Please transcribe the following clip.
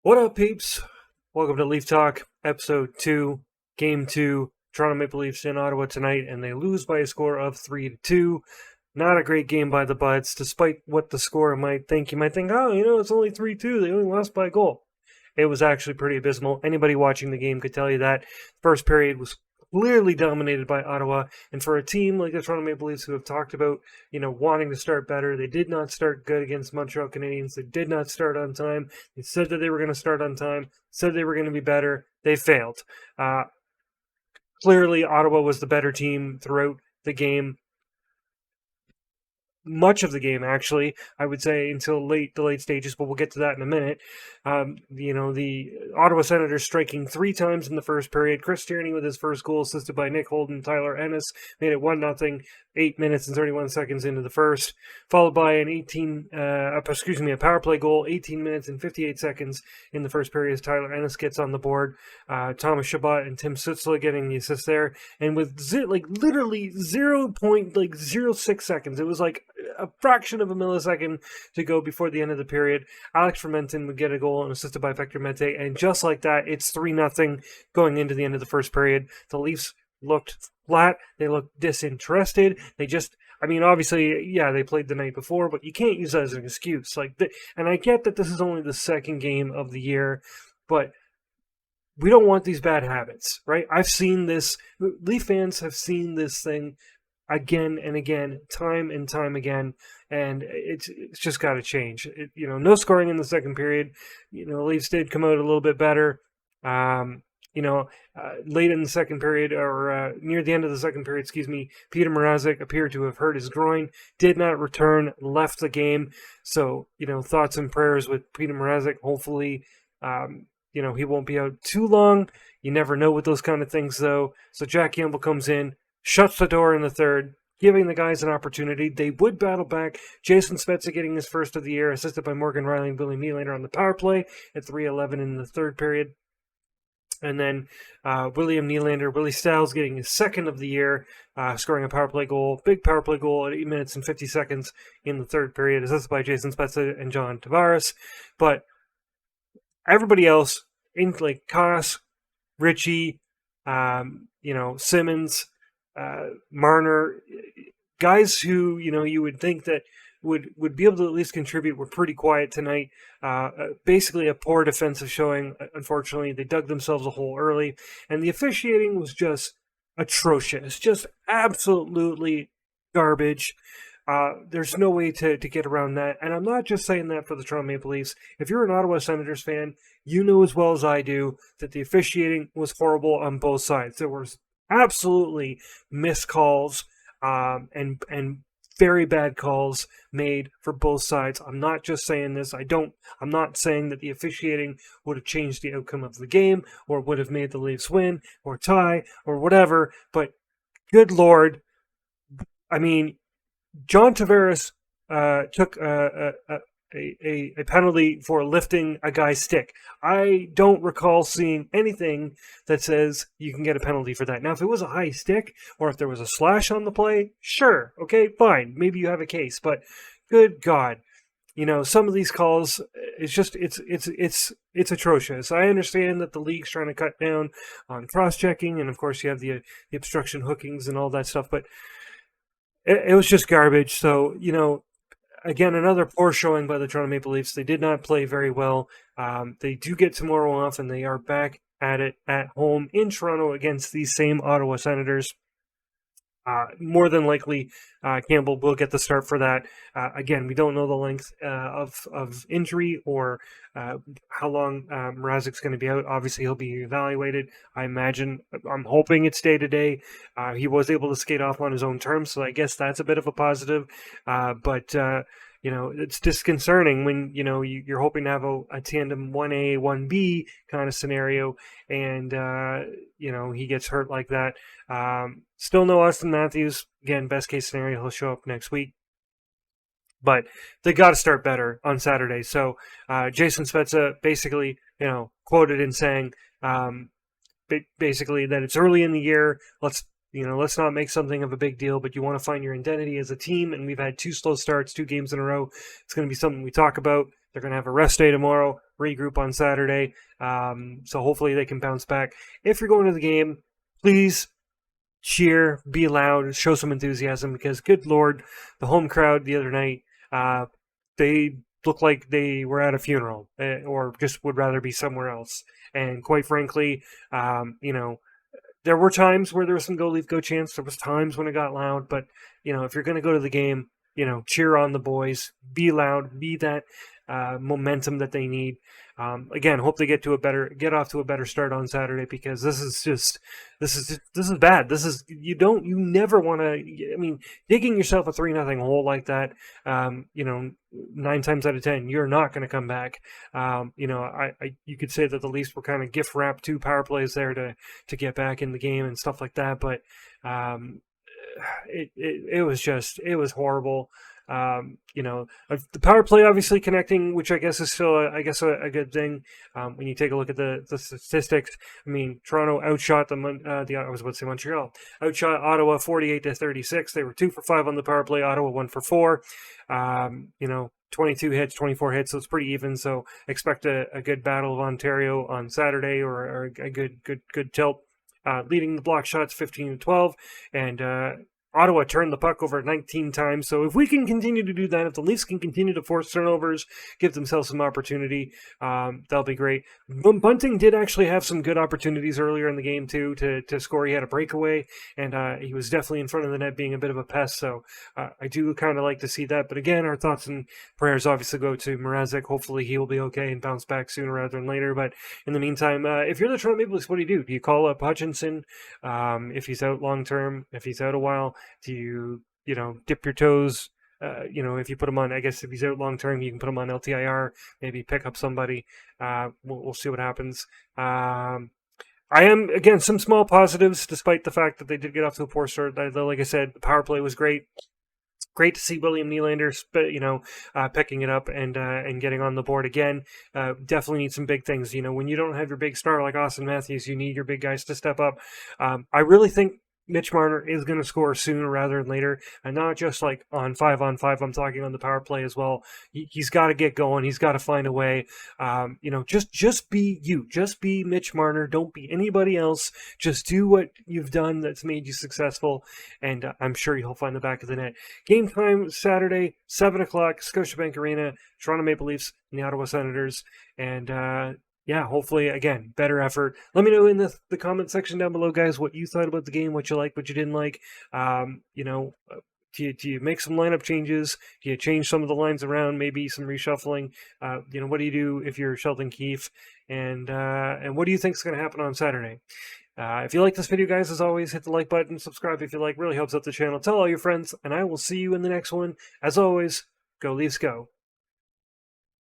What up, peeps? Welcome to Leaf Talk, Episode 2, Game 2. Toronto Maple Leafs in Ottawa tonight, and they lose by a score of 3-2. Not a great game by the Buds, despite what the score might think. You might think, it's only 3-2. They only lost by a goal. It was actually pretty abysmal. Anybody watching the game could tell you that. First period was clearly dominated by Ottawa, and for a team like the Toronto Maple Leafs who have talked about, wanting to start better, they did not start good against Montreal Canadiens. They did not start on time. They said that they were going to start on time, said they were going to be better. They failed. Clearly, Ottawa was the better team throughout the game. Much of the game, actually, I would say, until the late stages, but we'll get to that in a minute. The Ottawa Senators striking 3 times in the first period. Chris Tierney with his first goal, assisted by Nick Holden, Tyler Ennis, made it 1-0, 8 minutes and 31 seconds into the first, followed by a power play goal, 18 minutes and 58 seconds in the first period as Tyler Ennis gets on the board. Thomas Chabot and Tim Stützle getting the assist there, and with literally 0.06 seconds, it was like a fraction of a millisecond to go before the end of the period, Alex Fermenton would get a goal and assisted by Victor Mete, and just like that, it's 3-0 going into the end of the first period. The Leafs looked flat. They looked disinterested. Obviously, they played the night before, but you can't use that as an excuse. And I get that this is only the second game of the year, but we don't want these bad habits, right? I've seen this. Leaf fans have seen this thing again and again, time and time again, and it's just got to change. No scoring in the second period. Leafs did come out a little bit better. Late in the second period, or near the end of the second period, Peter Mrazek appeared to have hurt his groin, did not return, left the game. So, thoughts and prayers with Peter Mrazek. Hopefully, he won't be out too long. You never know with those kind of things, though. So Jack Campbell comes in, shuts the door in the third, giving the guys an opportunity. They would battle back. Jason Spezza getting his first of the year, assisted by Morgan Rielly and William Nylander on the power play at 3:11 in the third period. And then Willie Stiles getting his second of the year, scoring a power play goal, big power play goal at 8 minutes and 50 seconds in the third period, assisted by Jason Spezza and John Tavares. But everybody else, Koss, Ritchie, Simmons, Marner, guys who you would think that would be able to at least contribute, were pretty quiet tonight. Basically a poor defensive showing. Unfortunately, they dug themselves a hole early, and the officiating was just atrocious, just absolutely garbage. There's no way to get around that, and I'm not just saying that for the Toronto Maple Leafs. If you're an Ottawa Senators fan, you know as well as I do that the officiating was horrible on both sides. There was absolutely missed calls and very bad calls made for both sides. I'm not just saying this. I'm not saying that the officiating would have changed the outcome of the game or would have made the Leafs win or tie or whatever, but good Lord. John Tavares took a penalty for lifting a guy's stick. I don't recall seeing anything that says you can get a penalty for that. Now, if it was a high stick or if there was a slash on the play, sure, okay, fine, maybe you have a case. But good God, some of these calls, it's atrocious. I understand that the league's trying to cut down on cross-checking, and of course you have the obstruction hookings and all that stuff, but it was just garbage. So, again, another poor showing by the Toronto Maple Leafs. They did not play very well. They do get tomorrow off, and they are back at it at home in Toronto against these same Ottawa Senators. More than likely, Campbell will get the start for that. Again, we don't know the length of injury or how long Mrazek's going to be out. Obviously, he'll be evaluated. I'm hoping it's day-to-day. He was able to skate off on his own terms, so I guess that's a bit of a positive. But it's disconcerting when, you're hoping to have a tandem 1A, 1B kind of scenario, and, he gets hurt like that. Still no Austin Matthews. Again, best case scenario, he'll show up next week. But they got to start better on Saturday. So Jason Spezza basically, quoted in saying, basically that it's early in the year. Let's not make something of a big deal, but you want to find your identity as a team. And we've had 2 slow starts, 2 games in a row. It's going to be something we talk about. They're going to have a rest day tomorrow. regroup on Saturday. So hopefully they can bounce back. If you're going to the game, please cheer, be loud, show some enthusiasm, because good Lord, the home crowd the other night, they looked like they were at a funeral, or just would rather be somewhere else. And quite frankly, there were times where there was some "Go Leaf Go" chants. There was times when it got loud, but if you're going to go to the game, cheer on the boys, be loud, be that momentum that they need. Again, hope they get off to a better start on Saturday, because this is bad. You never want to. I mean, digging yourself a 3-0 hole like that, 9 times out of 10, you're not going to come back. You could say that the Leafs were kind of gift wrapped 2 power plays there to get back in the game and stuff like that, but it was horrible. The power play obviously connecting, which I guess is still a good thing. When you take a look at the statistics, I mean, Toronto outshot I was about to say Montreal outshot Ottawa 48-36. They were 2 for 5 on the power play. Ottawa 1 for 4. 22 hits, 24 hits, so it's pretty even. So expect a good battle of Ontario on Saturday, or a good tilt. Leading the block shots 15-12, and Ottawa turned the puck over 19 times. So if we can continue to do that, if the Leafs can continue to force turnovers, give themselves some opportunity, that'll be great. Bunting did actually have some good opportunities earlier in the game too to score. He had a breakaway, and he was definitely in front of the net, being a bit of a pest. So I do kind of like to see that. But again, our thoughts and prayers obviously go to Mrazek. Hopefully he will be okay and bounce back sooner rather than later. But in the meantime, if you're the Toronto Maple Leafs, what do? Do you call up Hutchinson if he's out long term? If he's out a while? Do you, dip your toes? If you put him on, I guess if he's out long term, you can put him on LTIR, maybe pick up somebody. We'll see what happens. I am, again, some small positives, despite the fact that they did get off to a poor start. Like I said, the power play was great. Great to see William Nylander, picking it up and getting on the board again. Definitely need some big things. When you don't have your big star like Austin Matthews, you need your big guys to step up. I really think Mitch Marner is going to score sooner rather than later, and not just like on 5-on-5. I'm talking on the power play as well. He's got to get going. He's got to find a way. Just be you. Just be Mitch Marner. Don't be anybody else. Just do what you've done that's made you successful, and I'm sure he'll find the back of the net. Game time Saturday, 7 o'clock, Scotiabank Arena. Toronto Maple Leafs and the Ottawa Senators, and hopefully, again, better effort. Let me know in the comment section down below, guys, what you thought about the game, what you liked, what you didn't like. Do you make some lineup changes? Do you change some of the lines around? Maybe some reshuffling? What do you do if you're Sheldon Keefe? And what do you think is going to happen on Saturday? If you like this video, guys, as always, hit the like button, subscribe if you like. Really helps out the channel. Tell all your friends, and I will see you in the next one. As always, go Leafs go.